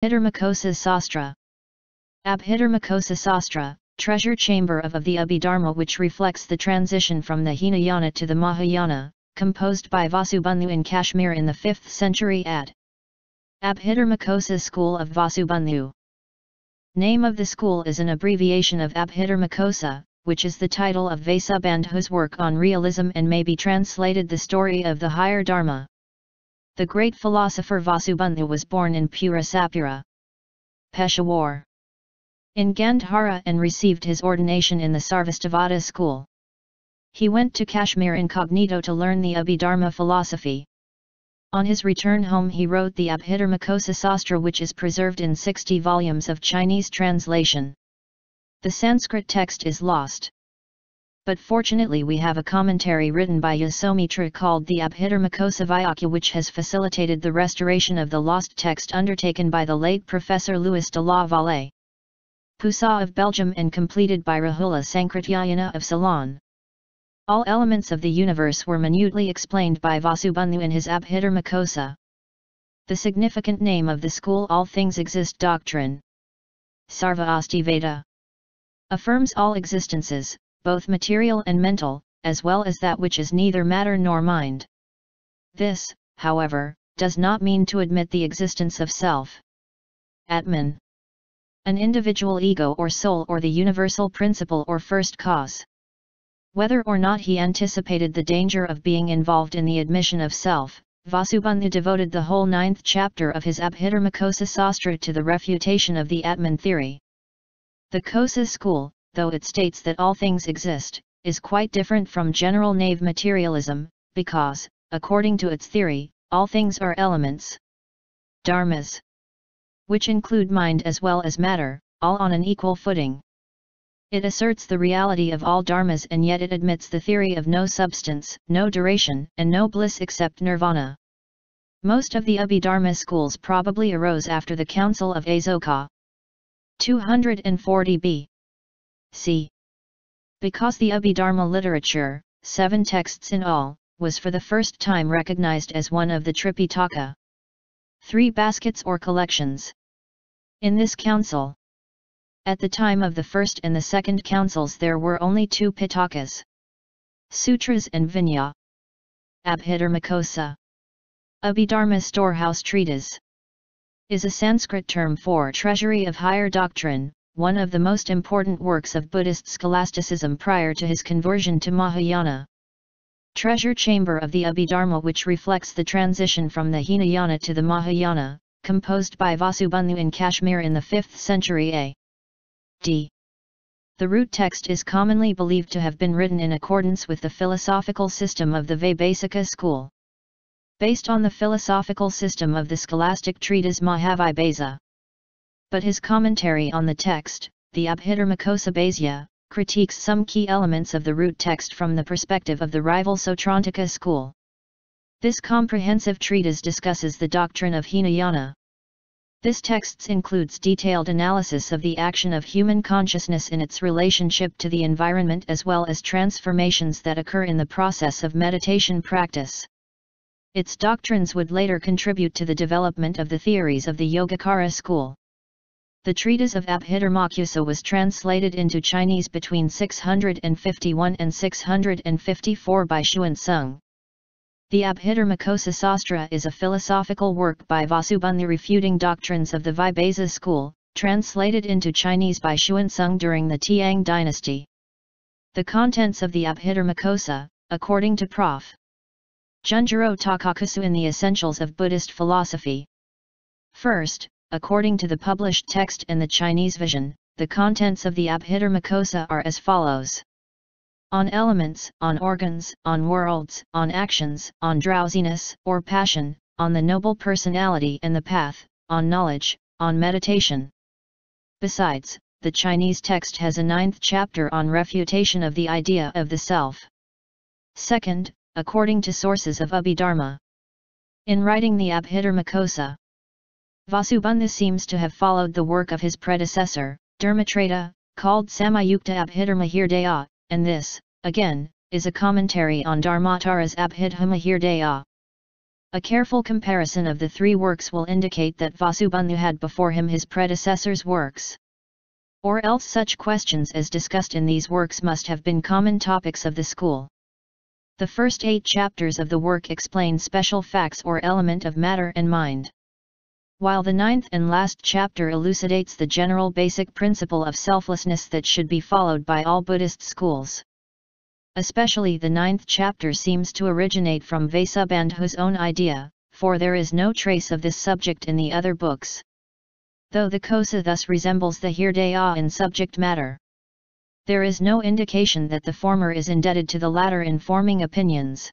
Abhidharmakosa Sastra. Abhidharmakosa Sastra, treasure chamber of the Abhidharma, which reflects the transition from the Hinayana to the Mahayana, composed by Vasubandhu in Kashmir in the 5th century AD. Abhidharmakosa School of Vasubandhu. Name of the school is an abbreviation of Abhidharmakosa, which is the title of Vasubandhu's work on realism and may be translated the story of the higher Dharma. The great philosopher Vasubandhu was born in Pura Sapura, Peshawar, in Gandhara and received his ordination in the Sarvastivada school. He went to Kashmir incognito to learn the Abhidharma philosophy. On his return home he wrote the Abhidharmakosa Sastra, which is preserved in 60 volumes of Chinese translation. The Sanskrit text is lost. But fortunately we have a commentary written by Yasomitra called the Abhidharmakosa Vyakya, which has facilitated the restoration of the lost text undertaken by the late Professor Louis de la Vallée, Phuc of Belgium, and completed by Rahula Sankrityayana of Ceylon. All elements of the universe were minutely explained by Vasubandhu in his Abhidharmakosa. The significant name of the school All Things Exist doctrine, Sarva Asti Veda, affirms all existences, both material and mental, as well as that which is neither matter nor mind. This, however, does not mean to admit the existence of self, Atman, an individual ego or soul, or the universal principle or first cause. Whether or not he anticipated the danger of being involved in the admission of self, Vasubandhu devoted the whole 9th chapter of his Abhidharmakosa Sastra to the refutation of the Atman theory. The Kosa school, though it states that all things exist, is quite different from general naive materialism, because, according to its theory, all things are elements, dharmas, which include mind as well as matter, all on an equal footing. It asserts the reality of all dharmas, and yet it admits the theory of no substance, no duration, and no bliss except nirvana. Most of the Abhidharma schools probably arose after the Council of Asoka, 240 B.C. Because the Abhidharma literature, 7 texts in all, was for the first time recognized as one of the Tripitaka, 3 baskets or collections. In this council, at the time of the first and the second councils, there were only 2 Pitakas, Sutras and Vinaya. Abhidharmakosa, Abhidharma storehouse treatise, is a Sanskrit term for treasury of higher doctrine, one of the most important works of Buddhist scholasticism prior to his conversion to Mahayana. Treasure chamber of the Abhidharma, which reflects the transition from the Hinayana to the Mahayana, composed by Vasubandhu in Kashmir in the 5th century A.D. The root text is commonly believed to have been written in accordance with the philosophical system of the Vaibhasika school, based on the philosophical system of the scholastic treatise Mahavibhasa. But his commentary on the text, the Abhidharmakosa Bhasya, critiques some key elements of the root text from the perspective of the rival Sautrantika school. This comprehensive treatise discusses the doctrine of Hinayana. This text includes detailed analysis of the action of human consciousness in its relationship to the environment, as well as transformations that occur in the process of meditation practice. Its doctrines would later contribute to the development of the theories of the Yogacara school. The treatise of Abhidharmakosa was translated into Chinese between 651 and 654 by Xuanzang. The Abhidharmakosa Sastra is a philosophical work by Vasubandhu refuting doctrines of the Vaibhasa school, translated into Chinese by Xuanzang during the Thien dynasty. The contents of the Abhidharmakosa, according to Prof. Junjiro Takakusu in the Essentials of Buddhist Philosophy. First, according to the published text and the Chinese vision, the contents of the Abhidharmakosa are as follows. On elements, on organs, on worlds, on actions, on drowsiness or passion, on the noble personality and the path, on knowledge, on meditation. Besides, the Chinese text has a 9th chapter on refutation of the idea of the self. Second, according to sources of Abhidharma. In writing the Abhidharmakosa, Vasubandhu seems to have followed the work of his predecessor, Dharmatrata, called Samayukta Abhidharma-hirdaya, and this, again, is a commentary on Dharmatara's Abhidharma-hirdaya. A careful comparison of the three works will indicate that Vasubandhu had before him his predecessor's works. Or else such questions as discussed in these works must have been common topics of the school. The first 8 chapters of the work explain special facts or element of matter and mind, while the 9th and last chapter elucidates the general basic principle of selflessness that should be followed by all Buddhist schools. Especially the 9th chapter seems to originate from Vasubandhu's own idea, for there is no trace of this subject in the other books. Though the Kosa thus resembles the Hridaya in subject matter, there is no indication that the former is indebted to the latter in forming opinions.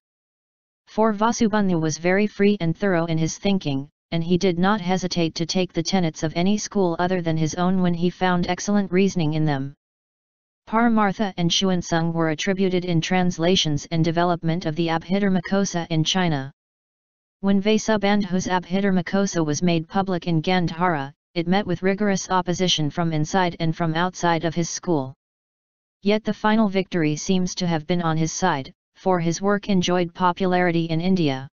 For Vasubandhu was very free and thorough in his thinking, and he did not hesitate to take the tenets of any school other than his own when he found excellent reasoning in them. Paramartha and Xuanzang were attributed in translations and development of the Abhidharmakosa in China. When Vasubandhu's Abhidharmakosa was made public in Gandhara, it met with rigorous opposition from inside and from outside of his school. Yet the final victory seems to have been on his side, for his work enjoyed popularity in India.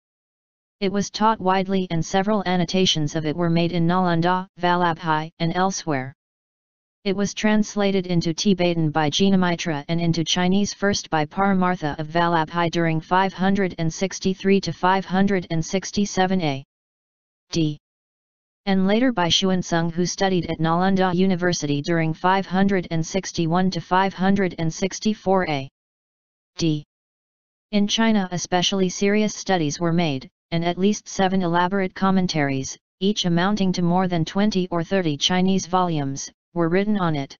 It was taught widely and several annotations of it were made in Nalanda, Vallabhi, and elsewhere. It was translated into Tibetan by Jinamitra and into Chinese first by Paramartha of Vallabhi during 563 to 567 A.D. and later by Xuanzang, who studied at Nalanda University during 561 to 564 A.D. In China especially serious studies were made, and at least 7 elaborate commentaries, each amounting to more than 20 or 30 Chinese volumes, were written on it.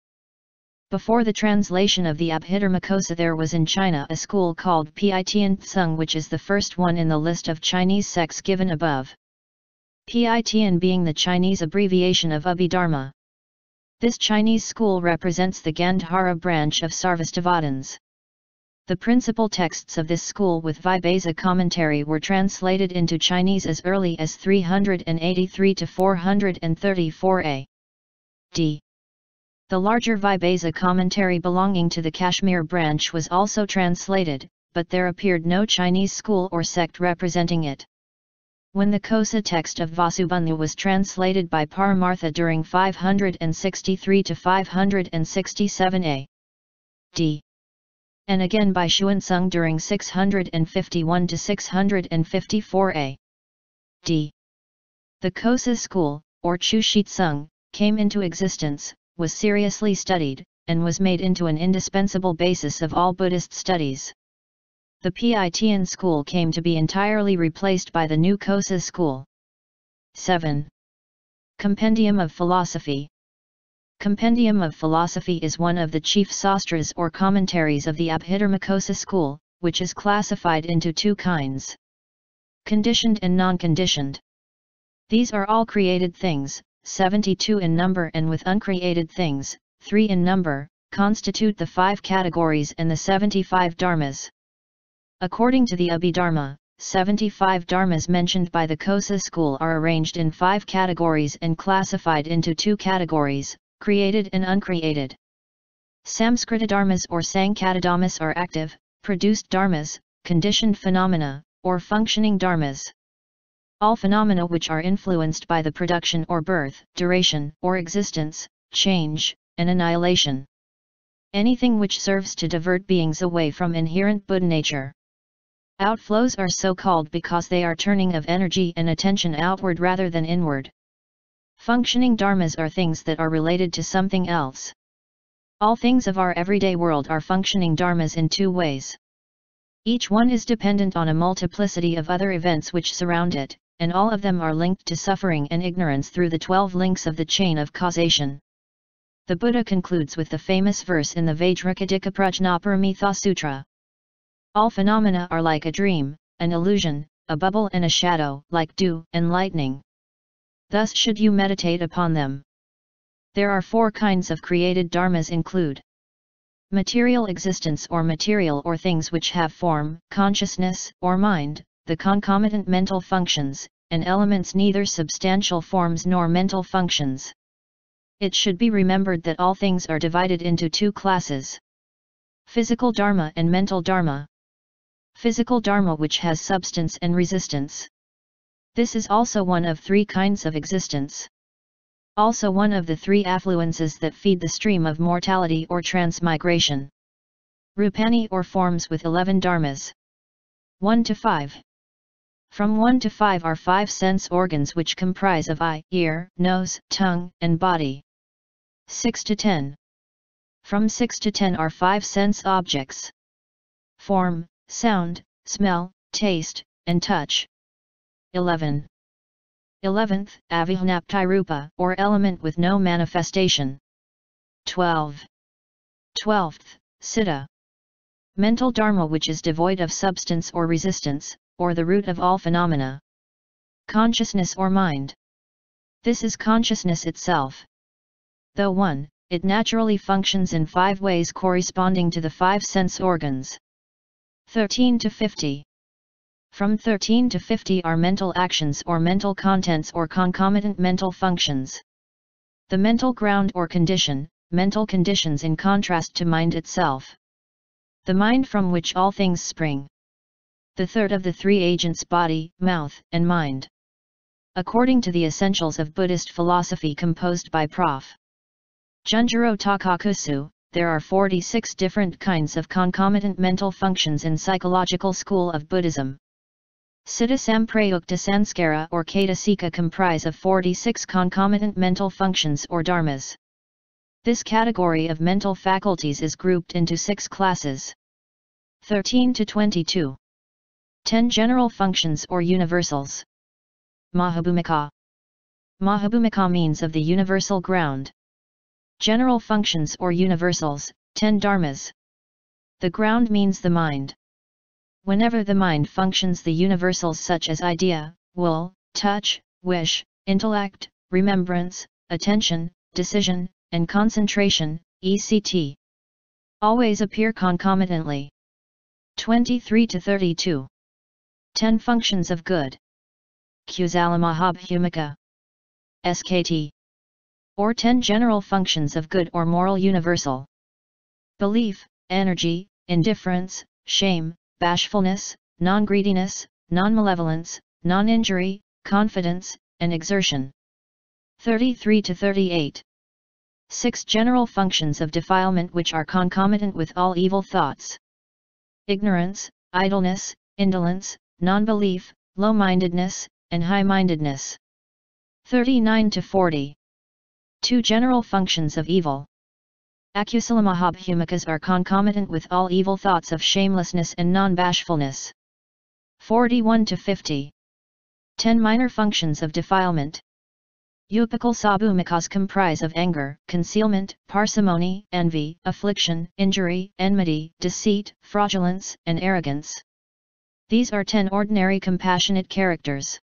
Before the translation of the Abhidharmakosa there was in China a school called Thien, which is the first one in the list of Chinese sects given above. Thien being the Chinese abbreviation of Abhidharma. This Chinese school represents the Gandhara branch of Sarvastivadins. The principal texts of this school with Vibhasa commentary were translated into Chinese as early as 383 to 434 A.D. The larger Vibhasa commentary belonging to the Kashmir branch was also translated, but there appeared no Chinese school or sect representing it. When the Kosa text of Vasubandhu was translated by Paramartha during 563 to 567 A.D. and again by Xuanzang during 651 to 654 A.D. the Kosa school, or Chushitsung, came into existence, was seriously studied, and was made into an indispensable basis of all Buddhist studies. The Thien school came to be entirely replaced by the new Kosa school. 7. Compendium of Philosophy. Compendium of Philosophy is one of the chief sastras or commentaries of the Abhidharmakosa school, which is classified into 2 kinds: conditioned and non-conditioned. These are all created things, 72 in number, and with uncreated things, 3 in number, constitute the 5 categories and the 75 dharmas. According to the Abhidharma, 75 dharmas mentioned by the Kosa school are arranged in 5 categories and classified into 2 categories, created and uncreated. Samskrita dharmas or Sankata are active, produced dharmas, conditioned phenomena, or functioning dharmas. All phenomena which are influenced by the production or birth, duration or existence, change, and annihilation. Anything which serves to divert beings away from inherent Buddha nature. Outflows are so called because they are turning of energy and attention outward rather than inward. Functioning dharmas are things that are related to something else. All things of our everyday world are functioning dharmas in 2 ways. Each one is dependent on a multiplicity of other events which surround it, and all of them are linked to suffering and ignorance through the 12 links of the chain of causation. The Buddha concludes with the famous verse in the Vajrakadika Prajnaparamita Sutra. All phenomena are like a dream, an illusion, a bubble and a shadow, like dew and lightning. Thus should you meditate upon them. There are 4 kinds of created dharmas include material existence or material or things which have form, consciousness or mind, the concomitant mental functions, and elements neither substantial forms nor mental functions. It should be remembered that all things are divided into 2 classes: physical dharma and mental dharma. Physical dharma which has substance and resistance. This is also one of 3 kinds of existence. Also one of the 3 affluences that feed the stream of mortality or transmigration. Rupani or forms with 11 dharmas. 1 to 5. From 1 to 5 are 5 sense organs which comprise of eye, ear, nose, tongue, and body. 6 to 10. From 6 to 10 are 5 sense objects. Form, sound, smell, taste, and touch. 11. 11th, avijnapti-rupa, or element with no manifestation. 12. 12th, citta. Mental dharma which is devoid of substance or resistance, or the root of all phenomena. Consciousness or mind. This is consciousness itself. Though 1, it naturally functions in 5 ways corresponding to the 5 sense organs. 13 to 50. From 13 to 50 are mental actions or mental contents or concomitant mental functions. The mental ground or condition, mental conditions in contrast to mind itself. The mind from which all things spring. The third of the 3 agents: body, mouth, and mind. According to the Essentials of Buddhist Philosophy composed by Prof. Junjiro Takakusu, there are 46 different kinds of concomitant mental functions in psychological school of Buddhism. Citta samprayukta sanskara or cetasika comprise of 46 concomitant mental functions or dharmas. This category of mental faculties is grouped into 6 classes. 13 to 22. 10 general functions or universals. Mahabhumika. Mahabhumika means of the universal ground. General functions or universals, 10 dharmas. The ground means the mind. Whenever the mind functions, the universals such as idea, will, touch, wish, intellect, remembrance, attention, decision, and concentration, etc., always appear concomitantly. 23 to 32. 10 functions of good. Kusala Mahabhumika. SKT. Or 10 general functions of good or moral universal. Belief, energy, indifference, shame, bashfulness, non-greediness, non-malevolence, non-injury, confidence, and exertion. 33 to 38. 6 general functions of defilement which are concomitant with all evil thoughts. Ignorance, idleness, indolence, non-belief, low-mindedness, and high-mindedness. 39 to 40. 2 general functions of evil. Akusala Mahabhumikas are concomitant with all evil thoughts of shamelessness and non-bashfulness. 41 to 50. 10 minor functions of defilement. Upakal Sabhumikas comprise of anger, concealment, parsimony, envy, affliction, injury, enmity, deceit, fraudulence, and arrogance. These are 10 ordinary compassionate characters.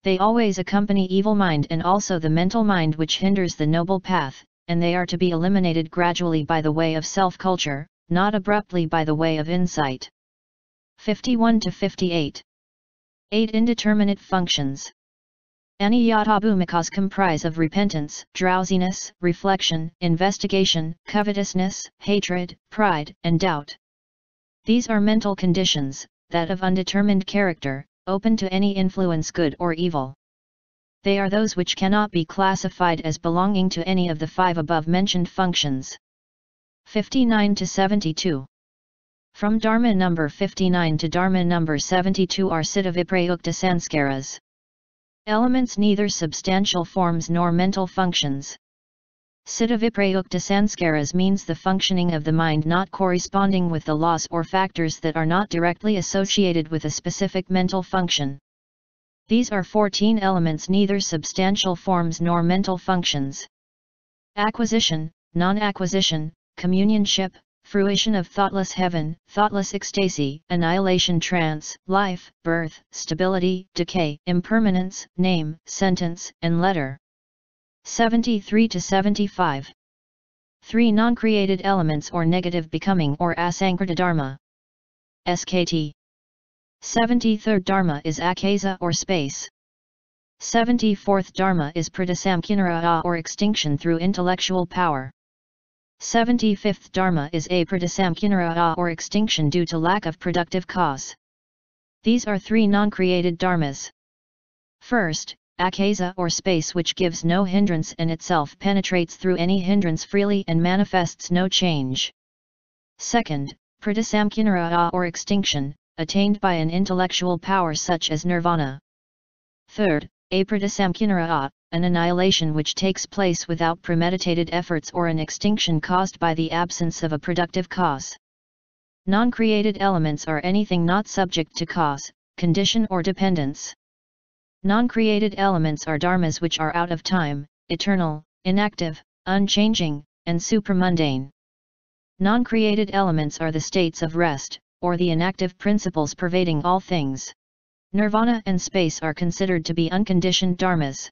They always accompany evil mind and also the mental mind which hinders the noble path, and they are to be eliminated gradually by the way of self-culture, not abruptly by the way of insight. 51 to 58. 8 indeterminate functions. Aniyata-bhumikas comprise of repentance, drowsiness, reflection, investigation, covetousness, hatred, pride, and doubt. These are mental conditions, that of undetermined character, open to any influence good or evil. They are those which cannot be classified as belonging to any of the 5 above-mentioned functions. 59 to 72. From Dharma number 59 to Dharma number 72 are citta viprayukta sanskaras. Elements neither substantial forms nor mental functions. Citta viprayukta sanskaras means the functioning of the mind not corresponding with the laws or factors that are not directly associated with a specific mental function. These are 14 elements neither substantial forms nor mental functions. Acquisition, non-acquisition, communionship, fruition of thoughtless heaven, thoughtless ecstasy, annihilation trance, life, birth, stability, decay, impermanence, name, sentence, and letter. 73 to 75. 3 non-created elements or negative becoming or asankrita dharma. SKT. 73rd dharma is akasa or space. 74th dharma is pratisamkhinara or extinction through intellectual power. 75th dharma is apratisamkhinara or extinction due to lack of productive cause. These are 3 non-created dharmas. First, akasa or space, which gives no hindrance and itself penetrates through any hindrance freely and manifests no change. Second, pratisamkhyanara or extinction, attained by an intellectual power such as nirvana. Third, apratisamkhyanara, an annihilation which takes place without premeditated efforts or an extinction caused by the absence of a productive cause. Non-created elements are anything not subject to cause, condition or dependence. Non-created elements are dharmas which are out of time, eternal, inactive, unchanging, and supramundane. Non-created elements are the states of rest, or the inactive principles pervading all things. Nirvana and space are considered to be unconditioned dharmas.